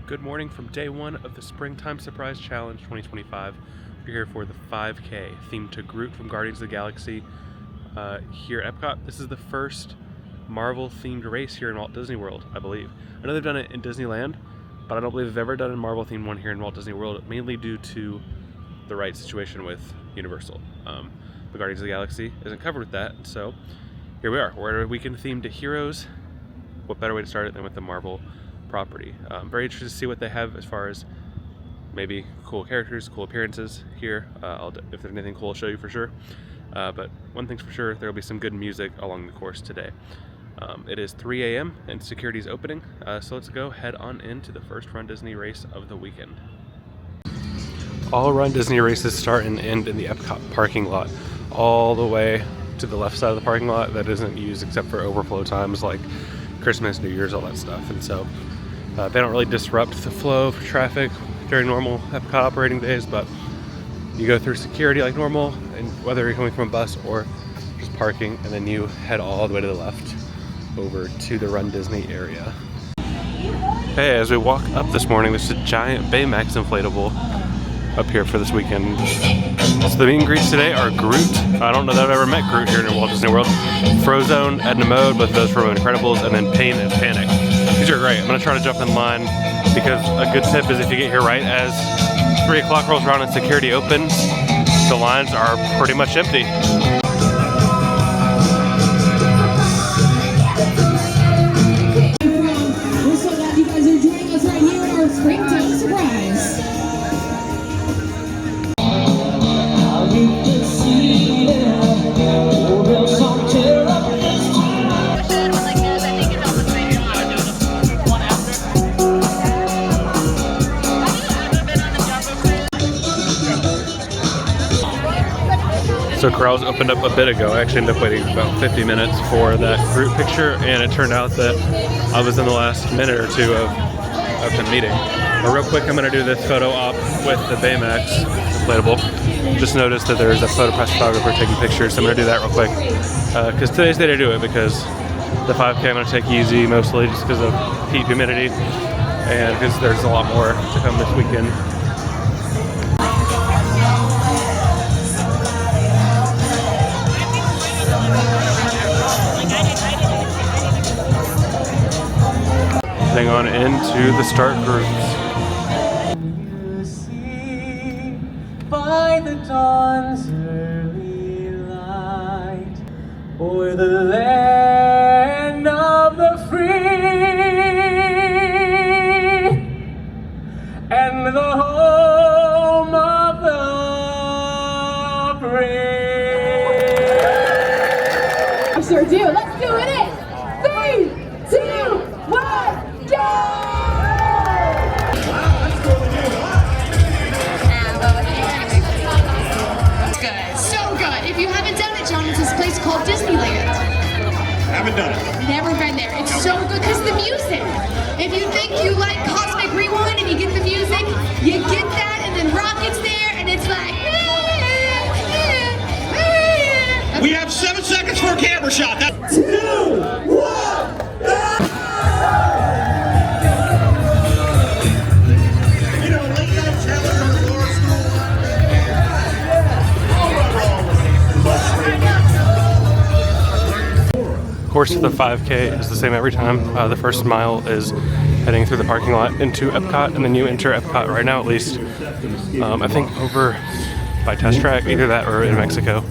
Good morning from day one of the Springtime Surprise Challenge 2025. We're here for the 5K, themed to Groot from Guardians of the Galaxy here at Epcot. This is the first Marvel-themed race here in Walt Disney World, I believe. I know they've done it in Disneyland, but I don't believe they've ever done a Marvel-themed one here in Walt Disney World, mainly due to the right situation with Universal. The Guardians of the Galaxy isn't covered with that, so here we are. We're a weekend themed to heroes. What better way to start it than with the Marvel property? Very interested to see what they have as far as maybe cool characters, cool appearances here. If there's anything cool, I'll show you for sure. But one thing's for sure, there will be some good music along the course today. It is 3 a.m. and security's opening, so let's go head on into the first runDisney race of the weekend. All runDisney races start and end in the Epcot parking lot, all the way to the left side of the parking lot that isn't used except for overflow times like Christmas, New Year's, all that stuff. And so they don't really disrupt the flow of traffic during normal Epcot operating days, but you go through security like normal, and whether you're coming from a bus or just parking, and then you head all the way to the left over to the runDisney area. Hey, as we walk up this morning, there's a giant Baymax inflatable up here for this weekend. So the meet and greets today are Groot. I don't know that I've ever met Groot here in Walt Disney World. Frozone, Edna Mode, both those from Incredibles, and then Pain and Panic. These are great. I'm gonna try to jump in line because a good tip is if you get here right as 3 o'clock rolls around and security opens, the lines are pretty much empty. We're so glad you guys are joining us right here at our Springtime Surprise. So corrals opened up a bit ago. I actually ended up waiting about 50 minutes for that Groot picture, and it turned out that I was in the last minute or two of the meeting. But real quick, I'm going to do this photo op with the Baymax inflatable. Just noticed that there's a photo press photographer taking pictures, so I'm going to do that real quick. Because today's the day to do it, because the 5K I'm going to take easy, mostly just because of heat, humidity, and because there's a lot more to come this weekend. Heading on into the start groups. You see by the dawn's early light, o'er the land of the free and the home of the brave. I sure do. Let's do it. 3, 2, 1. Called Disneyland. Haven't done it. Never been there. It's so good because the music. If you think you like Cosmic Rewind and you get the music, you get that, and then Rocket's there, and it's like. We have 7 seconds for a camera shot. 2, 1. Course of the 5K is the same every time. The first mile is heading through the parking lot into Epcot, and then you enter Epcot right now, at least. I think over by Test Track, either that or in Mexico.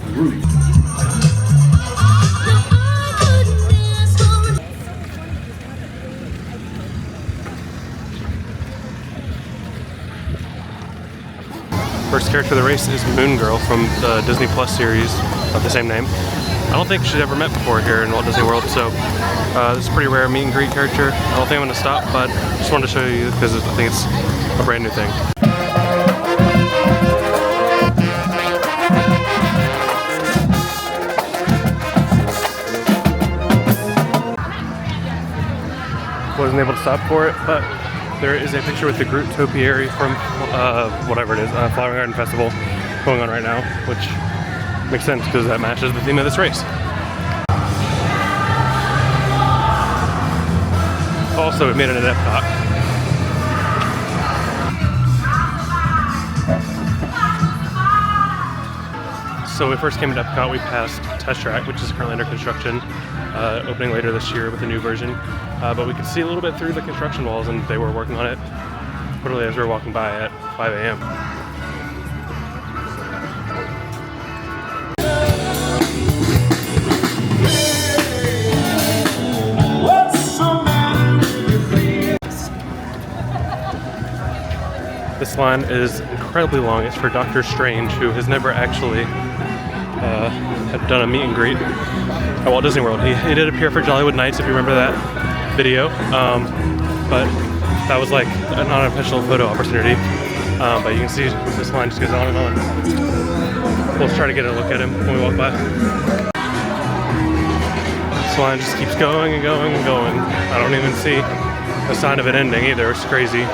First character of the race is Moon Girl from the Disney Plus series of the same name. I don't think she's ever met before here in Walt Disney World, so this is a pretty rare meet and greet character. I don't think I'm going to stop, but just wanted to show you because I think it's a brand new thing. Wasn't able to stop for it, but there is a picture with the Groot topiary from whatever it is, Flower Garden Festival going on right now, which makes sense because that matches the theme of this race. Also, we made it at Epcot. So when we first came to Epcot, we passed Test Track, which is currently under construction, opening later this year with a new version. But we could see a little bit through the construction walls, and they were working on it literally as we were walking by at 5 a.m. This line is incredibly long. It's for Doctor Strange, who has never actually had done a meet and greet at Walt Disney World. He did appear for Jollywood Nights, if you remember that video, but that was like an unofficial photo opportunity. But you can see this line just goes on and on. We'll try to get a look at him when we walk by. This line just keeps going and going and going. I don't even see a sign of it ending either. It's crazy.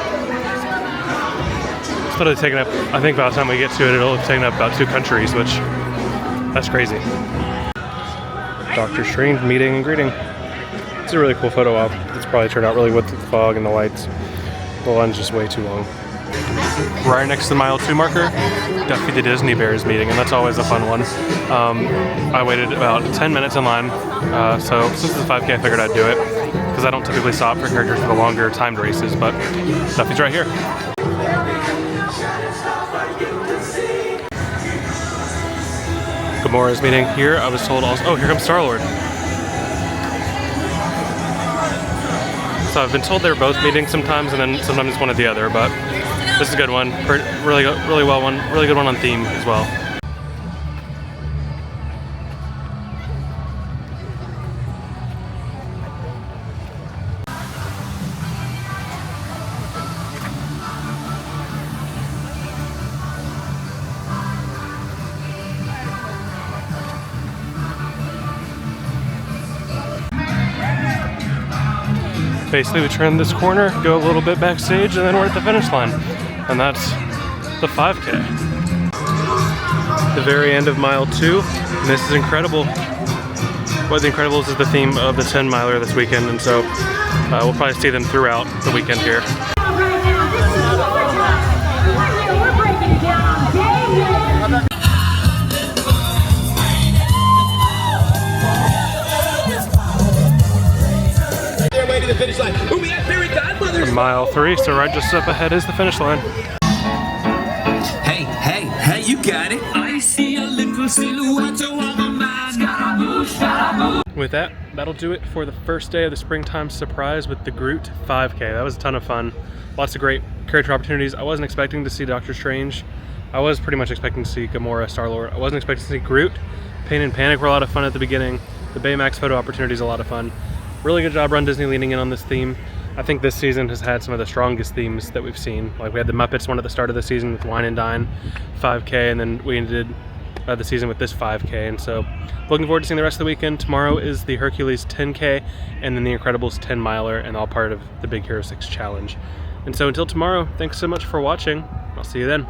It'll have taken up, I think by the time we get to it, it'll have taken up about 2 countries, which, that's crazy. Doctor Strange meeting and greeting. It's a really cool photo op. It's probably turned out really with the fog and the lights. The line's just way too long. Right next to the mile 2 marker, Duffy the Disney Bears meeting, and that's always a fun one. I waited about 10 minutes in line, so since it's a 5K, I figured I'd do it, because I don't typically stop for characters for the longer timed races, but Duffy's right here. Gamora's meeting here. I was told also, oh, here comes Star-Lord. So I've been told they're both meeting sometimes, and then sometimes it's one or the other, but this is a good one. Really well one. Really good one on theme as well. Basically, we turn this corner, go a little bit backstage, and then we're at the finish line. And that's the 5K. The very end of mile 2, and this is incredible. What the Incredibles is the theme of the 10 miler this weekend, and so we'll probably see them throughout the weekend here. Finish line. Ooh, we have fairy godmothers. Mile 3, so right just up ahead is the finish line. Hey, hey, hey, you got it. I see a little silhouette of a man. With that, that'll do it for the first day of the Springtime Surprise with the Groot 5K. That was a ton of fun. Lots of great character opportunities. I wasn't expecting to see Doctor Strange. I was pretty much expecting to see Gamora, Star-Lord. I wasn't expecting to see Groot. Pain and Panic were a lot of fun at the beginning. The Baymax photo opportunity is a lot of fun. Really good job runDisney leaning in on this theme. I think this season has had some of the strongest themes that we've seen. Like we had the Muppets one at the start of the season with Wine and Dine 5K, and then we ended the season with this 5K. And so looking forward to seeing the rest of the weekend. Tomorrow is the Hercules 10K and then the Incredibles 10 miler, and all part of the Big Hero 6 challenge. And so until tomorrow, thanks so much for watching. I'll see you then.